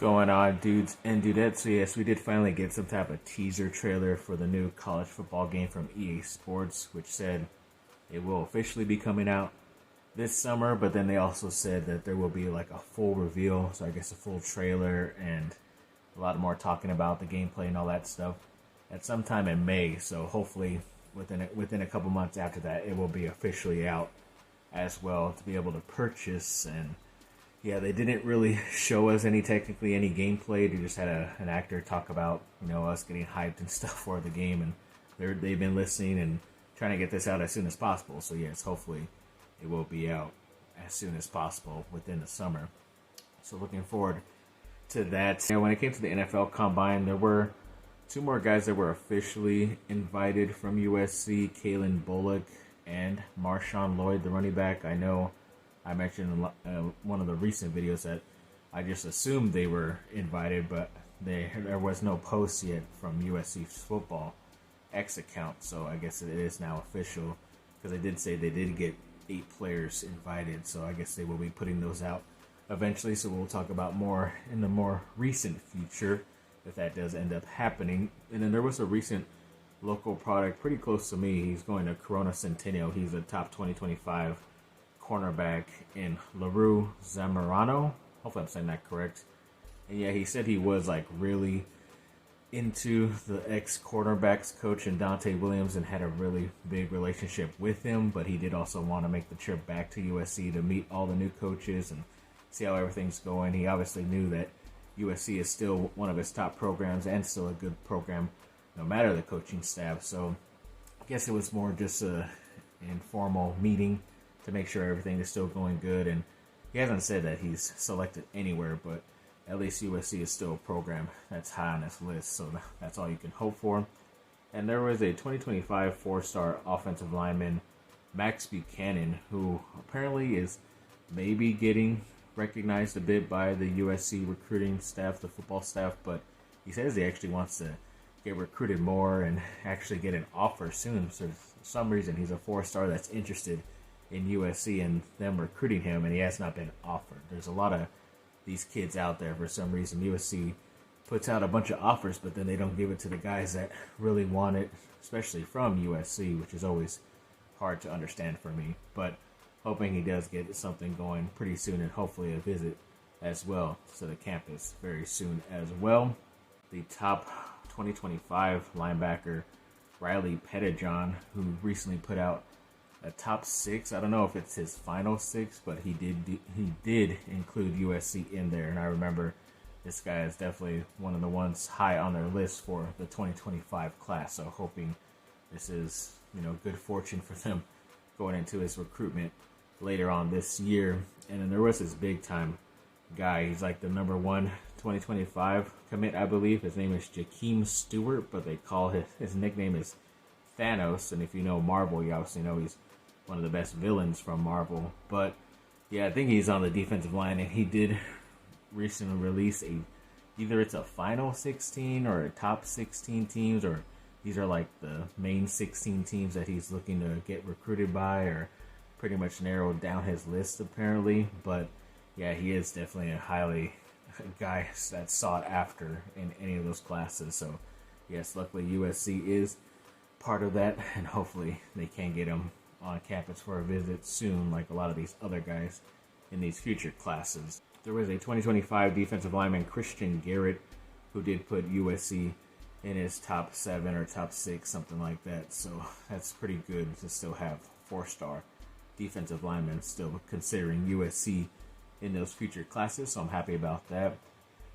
Going on, dudes and dudettes? So yes, we did finally get some type of teaser trailer for the new college football game from EA Sports, which said it will officially be coming out this summer, but then they also said that there will be like a full reveal, so I guess a full trailer and a lot more talking about the gameplay and all that stuff at sometime in May. So hopefully within a couple months after that, it will be officially out as well to be able to purchase. And yeah, they didn't really show us any gameplay. They just had an actor talk about us getting hyped and stuff for the game, and they've been listening and trying to get this out as soon as possible. So yes, hopefully it will be out as soon as possible within the summer. So looking forward to that. Yeah, when it came to the NFL Combine, there were two more guys that were officially invited from USC: Kalen Bullock and Lloyd, the running back. I know I mentioned in one of the recent videos that I just assumed they were invited, but there was no post yet from USC's football X account, so I guess it is now official, because they did say they did get 8 players invited, so I guess they will be putting those out eventually, so we'll talk about more in the more recent future if that does end up happening. And then there was a recent local product pretty close to me. He's going to Corona Centennial. He's a top 2025 cornerback in LaRue Zamorano. Hopefully I'm saying that correct. And yeah, he said he was like really into the ex-cornerbacks coach and Dante Williams and had a really big relationship with him, but he did also want to make the trip back to USC to meet all the new coaches and see how everything's going. He obviously knew that USC is still one of his top programs and still a good program no matter the coaching staff. So I guess it was more just an informal meeting to make sure everything is still going good. And he hasn't said that he's selected anywhere, but at least USC is still a program that's high on his list, so that's all you can hope for. And there was a 2025 4-star offensive lineman, Max Buchanan, who apparently is maybe getting recognized a bit by the USC recruiting staff, the football staff, but he says he actually wants to get recruited more and actually get an offer soon. So for some reason, he's a 4-star that's interested in USC and them recruiting him, and he has not been offered. There's a lot of these kids out there. For some reason, USC puts out a bunch of offers, but then they don't give it to the guys that really want it, especially from USC, which is always hard to understand for me. But hoping he does get something going pretty soon, and hopefully a visit as well to the campus very soon as well. The top 2025 linebacker, Riley Pettijohn, who recently put out a top 6. I don't know if it's his final 6, but he did include USC in there. And I remember this guy is definitely one of the ones high on their list for the 2025 class. So hoping this is, good fortune for them going into his recruitment later on this year. And then there was this big time guy. He's like the number 1 2025 commit, I believe. His name is Jakeem Stewart, but they call his nickname is Thanos. And if you know Marvel, you obviously know he's one of the best villains from Marvel. But yeah, I think he's on the defensive line, and he did recently release either it's a final 16 or a top 16 teams, or these are like the main 16 teams that he's looking to get recruited by, or pretty much narrowed down his list apparently. But yeah, he is definitely a guy that's sought after in any of those classes. So yes, luckily USC is part of that, and hopefully they can get him on campus for a visit soon, like a lot of these other guys in these future classes. There was a 2025 defensive lineman, Christian Garrett, who did put USC in his top 7 or top 6, something like that. So that's pretty good to still have 4-star defensive linemen still considering USC in those future classes. So I'm happy about that.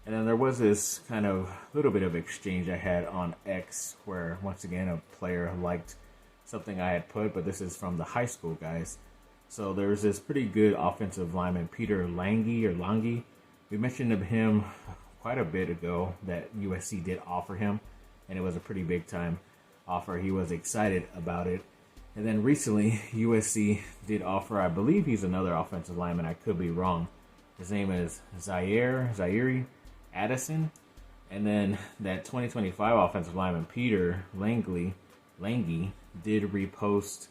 And then there was this kind of little bit of exchange I had on X where, once again, a player liked something I had put, but this is from the high school guys. So there was this pretty good offensive lineman, Peter Lange. We mentioned of him quite a bit ago that USC did offer him, and it was a pretty big time offer. He was excited about it. And then recently, USC did offer, I believe he's another offensive lineman, I could be wrong. His name is Zaire Addison. And then that 2025 offensive lineman, Peter Lange, did repost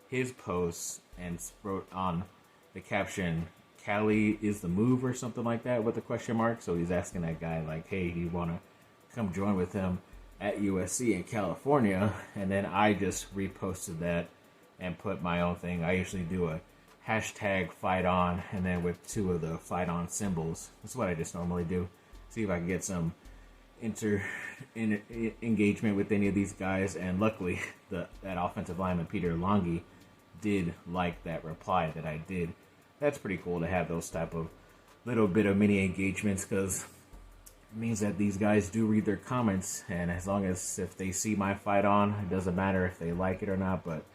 his post and wrote on the caption, Cali is the move or something like that with a question mark. So he's asking that guy like, hey, do you want to come join with him at USC in California? And then I just reposted that and put my own thing. I usually do a hashtag fight on and then with 2 of the fight on symbols. That's what I just normally do. See if I can get some engagement with any of these guys. And luckily, that offensive lineman Peter Longy did like that reply that I did. That's pretty cool to have those type of little bit of mini engagements, because it means that these guys do read their comments, and as long as if they see my fight on, it doesn't matter if they like it or not, but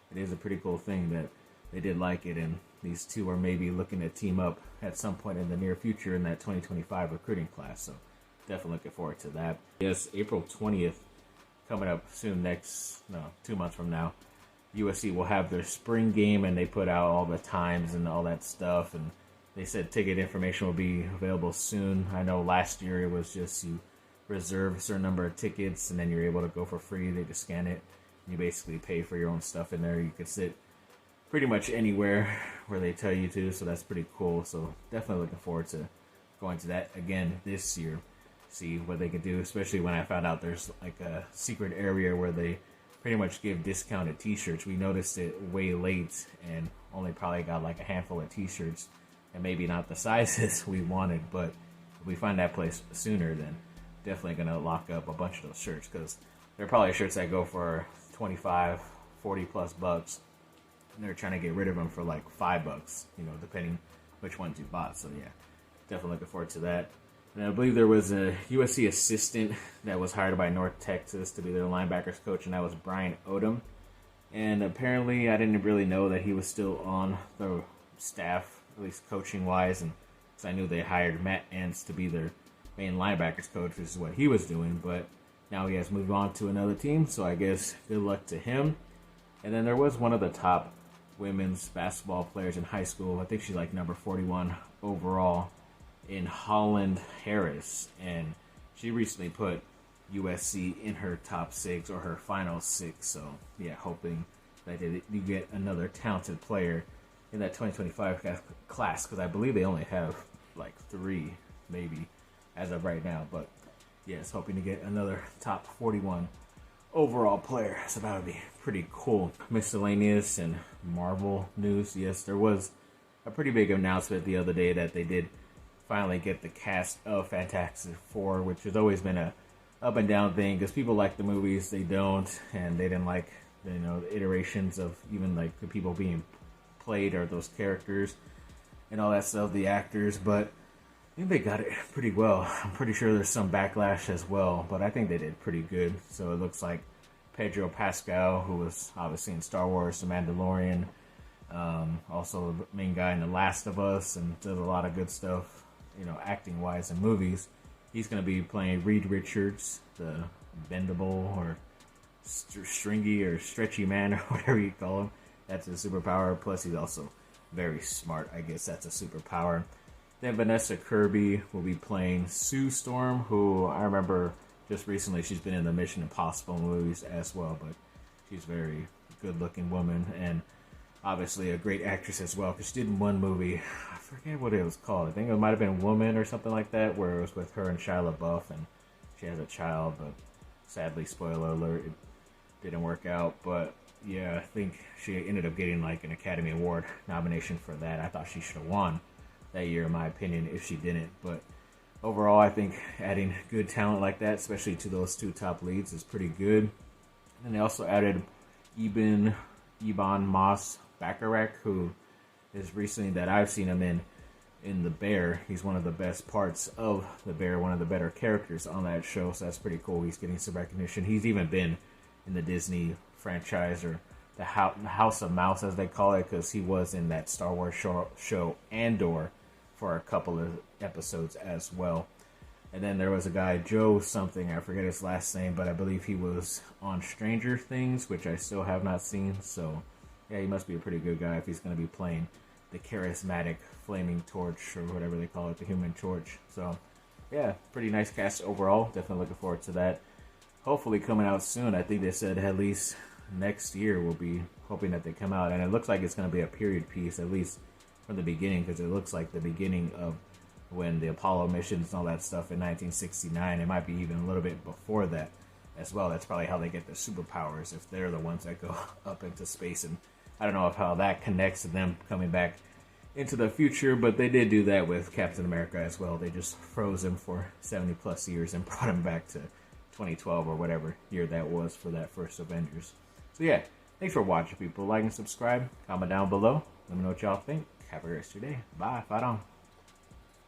it is a pretty cool thing that they did like it, and these 2 are maybe looking to team up at some point in the near future in that 2025 recruiting class, so definitely looking forward to that. Yes, April 20th, coming up soon, 2 months from now, USC will have their spring game, and they put out all the times and all that stuff, and they said ticket information will be available soon. I know last year it was just you reserve a certain number of tickets, and then you're able to go for free. They just scan it, and you basically pay for your own stuff in there. You could sit pretty much anywhere where they tell you to, so that's pretty cool. So definitely looking forward to going to that again this year. See what they can do, especially when I found out there's like a secret area where they pretty much give discounted t-shirts. We noticed it way late and only probably got like a handful of t-shirts, and maybe not the sizes we wanted, but if we find that place sooner, then definitely going to lock up a bunch of those shirts, because they're probably shirts that go for 25, 40 plus bucks, and they're trying to get rid of them for like $5, depending which ones you bought. So yeah, definitely looking forward to that. And I believe there was a USC assistant that was hired by North Texas to be their linebackers coach, and that was Brian Odom. And apparently I didn't really know that he was still on the staff, at least coaching-wise, and because I knew they hired Matt Entz to be their main linebackers coach, which is what he was doing, but now he has moved on to another team, so I guess good luck to him. And then there was one of the top women's basketball players in high school. I think she's like number 41 overall, in Holland Harris, and she recently put USC in her top 6 or her final 6. So yeah, hoping that you get another talented player in that 2025 class, because I believe they only have like 3 maybe as of right now. But yes, hoping to get another top 41 overall player. So that would be pretty cool. Miscellaneous and Marvel news. Yes, there was a pretty big announcement the other day that they did finally get the cast of Fantastic Four, which has always been a up and down thing, because people like the movies, they don't, and they didn't like the iterations of even like the people being played or those characters and all that stuff, the actors. But I think they got it pretty well. I'm pretty sure there's some backlash as well, but I think they did pretty good. So it looks like Pedro Pascal, who was obviously in Star Wars, The Mandalorian, also the main guy in The Last of Us, and does a lot of good stuff, acting wise in movies. He's going to be playing Reed Richards, the bendable or stringy or stretchy man, or whatever you call him. That's his superpower. Plus, he's also very smart. I guess that's a superpower. Then Vanessa Kirby will be playing Sue Storm, who I remember just recently she's been in the Mission Impossible movies as well, but she's a very good-looking woman, and obviously a great actress as well, because she did one movie, I forget what it was called. I think it might have been Woman or something like that, where it was with her and Shia LaBeouf, and she has a child, but sadly, spoiler alert, it didn't work out. But yeah, I think she ended up getting like an Academy Award nomination for that. I thought she should have won that year, in my opinion, if she didn't. But overall, I think adding good talent like that, especially to those 2 top leads, is pretty good. And they also added Ebon Moss Bacharach, who is recently that I've seen him in The Bear. He's one of the best parts of The Bear, one of the better characters on that show, so that's pretty cool. He's getting some recognition. He's even been in the Disney franchise, or the House of Mouse as they call it, because he was in that Star Wars show Andor for a couple of episodes as well. And then there was a guy, Joe something, I forget his last name, but I believe he was on Stranger Things, which I still have not seen. So yeah, he must be a pretty good guy if he's going to be playing the charismatic flaming torch, or whatever they call it, the Human Torch. So yeah, pretty nice cast overall. Definitely looking forward to that. Hopefully coming out soon. I think they said at least next year. We'll be hoping that they come out, and it looks like it's going to be a period piece, at least from the beginning, because it looks like the beginning of when the Apollo missions and all that stuff in 1969. It might be even a little bit before that as well. That's probably how they get their superpowers, if they're the ones that go up into space. And I don't know if how that connects to them coming back into the future, but they did do that with Captain America as well. They just froze him for 70 plus years and brought him back to 2012 or whatever year that was for that first Avengers. So yeah, thanks for watching, people. Like and subscribe, comment down below, let me know what y'all think. Have a great rest of your day. Bye. Fight on.